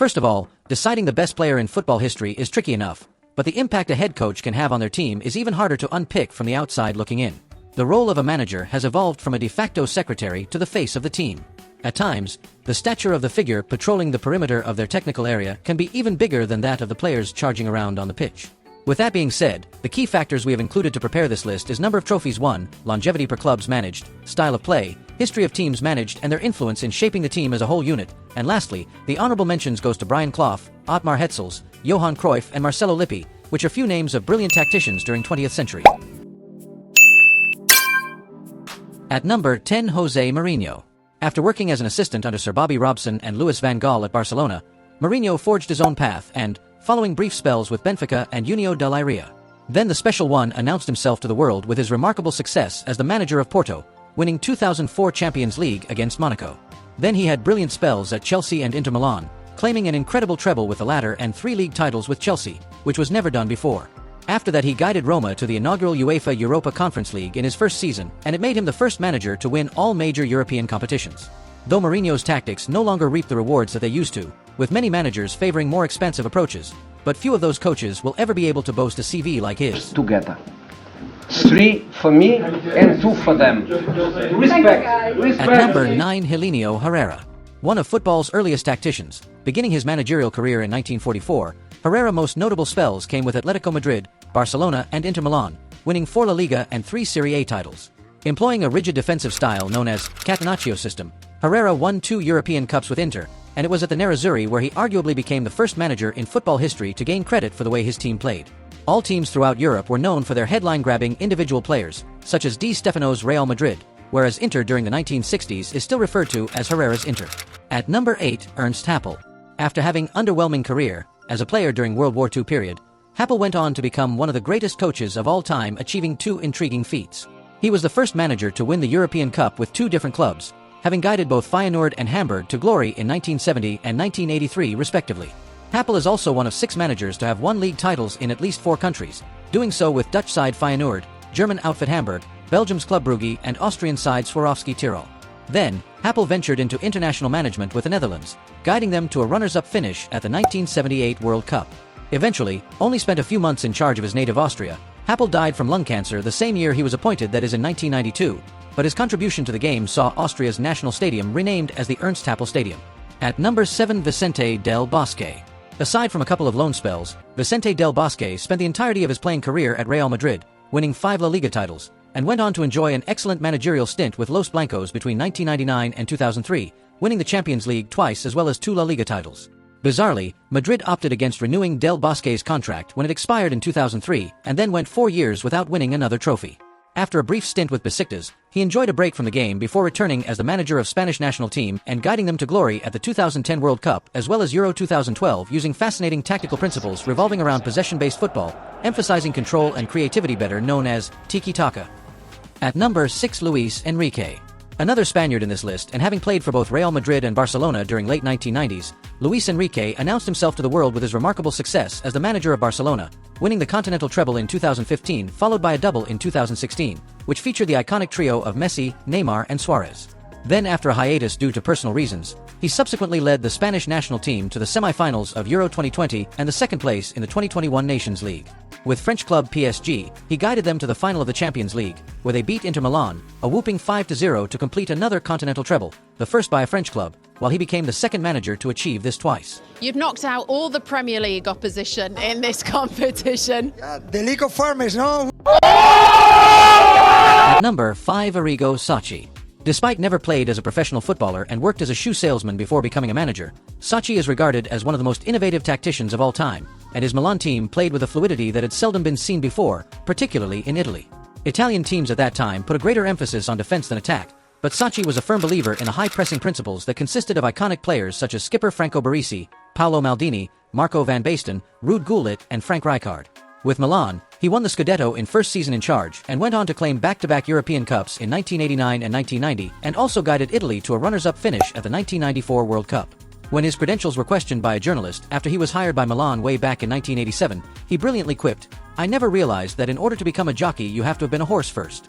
First of all, deciding the best player in football history is tricky enough, but the impact a head coach can have on their team is even harder to unpick from the outside looking in. The role of a manager has evolved from a de facto secretary to the face of the team. At times, the stature of the figure patrolling the perimeter of their technical area can be even bigger than that of the players charging around on the pitch. With that being said, the key factors we have included to prepare this list is number of trophies won, longevity per clubs managed, style of play, history of teams managed and their influence in shaping the team as a whole unit, and lastly, the honorable mentions goes to Brian Clough, Ottmar Hetzels, Johan Cruyff and Marcelo Lippi, which are few names of brilliant tacticians during 20th century. At number 10, Jose Mourinho. After working as an assistant under Sir Bobby Robson and Louis van Gaal at Barcelona, Mourinho forged his own path and, following brief spells with Benfica and União da Leiria, then the Special One announced himself to the world with his remarkable success as the manager of Porto, winning 2004 Champions League against Monaco. Then he had brilliant spells at Chelsea and Inter Milan, claiming an incredible treble with the latter and 3 league titles with Chelsea, which was never done before. After that he guided Roma to the inaugural UEFA Europa Conference League in his first season, and it made him the first manager to win all major European competitions. Though Mourinho's tactics no longer reap the rewards that they used to, with many managers favoring more expansive approaches, but few of those coaches will ever be able to boast a CV like his. Together. 3 for me and 2 for them. Respect. At number 9, Helinio Herrera. One of football's earliest tacticians, beginning his managerial career in 1944, Herrera's most notable spells came with Atletico Madrid, Barcelona and Inter Milan, winning 4 La Liga and 3 Serie A titles. Employing a rigid defensive style known as Catenaccio system, Herrera won 2 European Cups with Inter, and it was at the Nerazzurri where he arguably became the first manager in football history to gain credit for the way his team played. All teams throughout Europe were known for their headline-grabbing individual players, such as Di Stefano's Real Madrid, whereas Inter during the 1960s is still referred to as Herrera's Inter. At number 8, Ernst Happel. After having underwhelming career as a player during World War II period, Happel went on to become one of the greatest coaches of all time, achieving 2 intriguing feats. He was the first manager to win the European Cup with 2 different clubs, having guided both Feyenoord and Hamburg to glory in 1970 and 1983 respectively. Happel is also one of 6 managers to have won league titles in at least 4 countries, doing so with Dutch side Feyenoord, German outfit Hamburg, Belgium's Club Brugge and Austrian side Swarovski Tyrol. Then, Happel ventured into international management with the Netherlands, guiding them to a runners-up finish at the 1978 World Cup. Eventually, only spent a few months in charge of his native Austria, Happel died from lung cancer the same year he was appointed, that is in 1992, but his contribution to the game saw Austria's national stadium renamed as the Ernst Happel Stadium. At number 7, Vicente del Bosque. Aside from a couple of loan spells, Vicente del Bosque spent the entirety of his playing career at Real Madrid, winning 5 La Liga titles, and went on to enjoy an excellent managerial stint with Los Blancos between 1999 and 2003, winning the Champions League twice as well as 2 La Liga titles. Bizarrely, Madrid opted against renewing Del Bosque's contract when it expired in 2003, and then went 4 years without winning another trophy. After a brief stint with Besiktas, he enjoyed a break from the game before returning as the manager of Spanish national team and guiding them to glory at the 2010 World Cup as well as Euro 2012, using fascinating tactical principles revolving around possession-based football, emphasizing control and creativity, better known as tiki-taka. At number 6, Luis Enrique. Another Spaniard in this list, and having played for both Real Madrid and Barcelona during late 1990s, Luis Enrique announced himself to the world with his remarkable success as the manager of Barcelona, winning the Continental treble in 2015 followed by a double in 2016, which featured the iconic trio of Messi, Neymar and Suarez. Then after a hiatus due to personal reasons, he subsequently led the Spanish national team to the semi-finals of Euro 2020 and the second place in the 2021 Nations League. With French club PSG, he guided them to the final of the Champions League, where they beat Inter Milan, a whooping 5-0 to complete another continental treble, the first by a French club, while he became the second manager to achieve this twice. You've knocked out all the Premier League opposition in this competition. The League of Farmers, no? At number 5, Arrigo Sacchi. Despite never played as a professional footballer and worked as a shoe salesman before becoming a manager, Sacchi is regarded as one of the most innovative tacticians of all time, and his Milan team played with a fluidity that had seldom been seen before, particularly in Italy. Italian teams at that time put a greater emphasis on defense than attack, but Sacchi was a firm believer in the high-pressing principles that consisted of iconic players such as skipper Franco Baresi, Paolo Maldini, Marco van Basten, Ruud Gullit and Frank Rijkaard. With Milan, he won the Scudetto in first season in charge and went on to claim back-to-back European Cups in 1989 and 1990, and also guided Italy to a runners-up finish at the 1994 World Cup. When his credentials were questioned by a journalist after he was hired by Milan way back in 1987, he brilliantly quipped, "I never realized that in order to become a jockey you have to have been a horse first."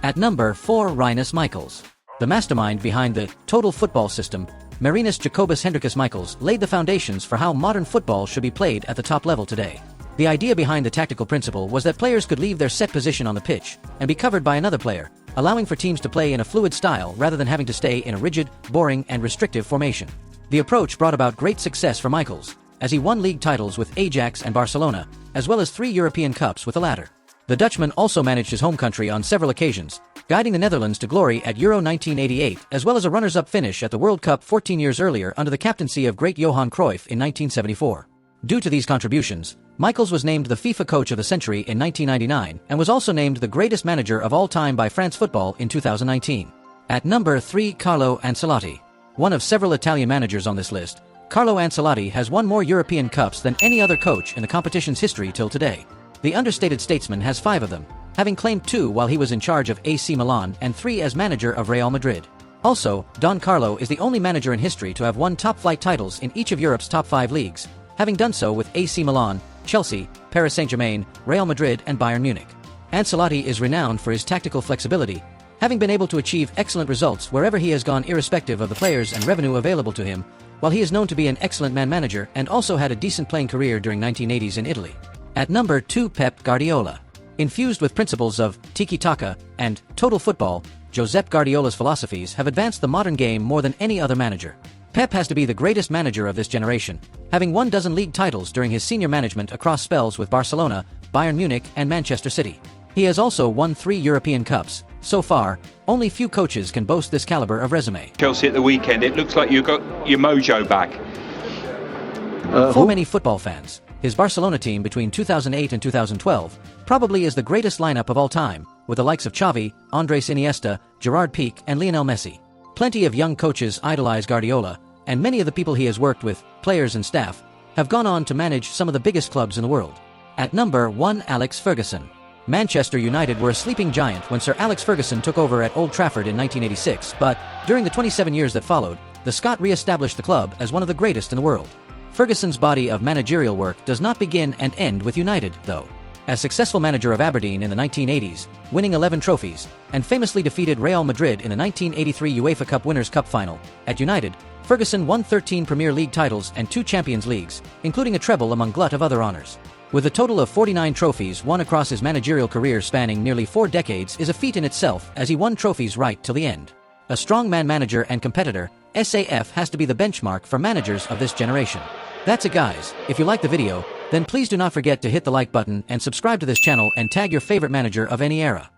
At number 4, Rinus Michels. The mastermind behind the total football system, Marinus Jacobus Hendrikus Michels laid the foundations for how modern football should be played at the top level today. The idea behind the tactical principle was that players could leave their set position on the pitch and be covered by another player, allowing for teams to play in a fluid style rather than having to stay in a rigid, boring, and restrictive formation. The approach brought about great success for Michels, as he won league titles with Ajax and Barcelona, as well as 3 European Cups with the latter. The Dutchman also managed his home country on several occasions, guiding the Netherlands to glory at Euro 1988 as well as a runners-up finish at the World Cup 14 years earlier under the captaincy of great Johan Cruyff in 1974. Due to these contributions, Michels was named the FIFA Coach of the Century in 1999 and was also named the greatest manager of all time by France Football in 2019. At number 3, Carlo Ancelotti. One of several Italian managers on this list, Carlo Ancelotti has won more European Cups than any other coach in the competition's history till today. The understated statesman has 5 of them, having claimed 2 while he was in charge of AC Milan and 3 as manager of Real Madrid. Also, Don Carlo is the only manager in history to have won top-flight titles in each of Europe's top 5 leagues, having done so with AC Milan, Chelsea, Paris Saint-Germain, Real Madrid and Bayern Munich. Ancelotti is renowned for his tactical flexibility, having been able to achieve excellent results wherever he has gone irrespective of the players and revenue available to him, while he is known to be an excellent man-manager and also had a decent playing career during 1980s in Italy. At number 2, Pep Guardiola. Infused with principles of tiki-taka and total football, Josep Guardiola's philosophies have advanced the modern game more than any other manager. Pep has to be the greatest manager of this generation, having won 12 league titles during his senior management across spells with Barcelona, Bayern Munich and Manchester City. He has also won 3 European Cups. So far, only few coaches can boast this caliber of resume. Chelsea at the weekend, it looks like you got your mojo back. For many football fans, his Barcelona team between 2008 and 2012 probably is the greatest lineup of all time, with the likes of Xavi, Andres Iniesta, Gerard Piqué and Lionel Messi. Plenty of young coaches idolize Guardiola, and many of the people he has worked with, players and staff, have gone on to manage some of the biggest clubs in the world. At number 1, Alex Ferguson. Manchester United were a sleeping giant when Sir Alex Ferguson took over at Old Trafford in 1986, but during the 27 years that followed, the Scot re-established the club as one of the greatest in the world. Ferguson's body of managerial work does not begin and end with United, though. As successful manager of Aberdeen in the 1980s, winning 11 trophies, and famously defeated Real Madrid in the 1983 UEFA Cup Winners' Cup final, at United, Ferguson won 13 Premier League titles and 2 Champions Leagues, including a treble among glut of other honours. With a total of 49 trophies won across his managerial career spanning nearly 4 decades is a feat in itself, as he won trophies right till the end. A strongman manager and competitor, SAF has to be the benchmark for managers of this generation. That's it guys. If you like the video, then please do not forget to hit the like button and subscribe to this channel and tag your favorite manager of any era.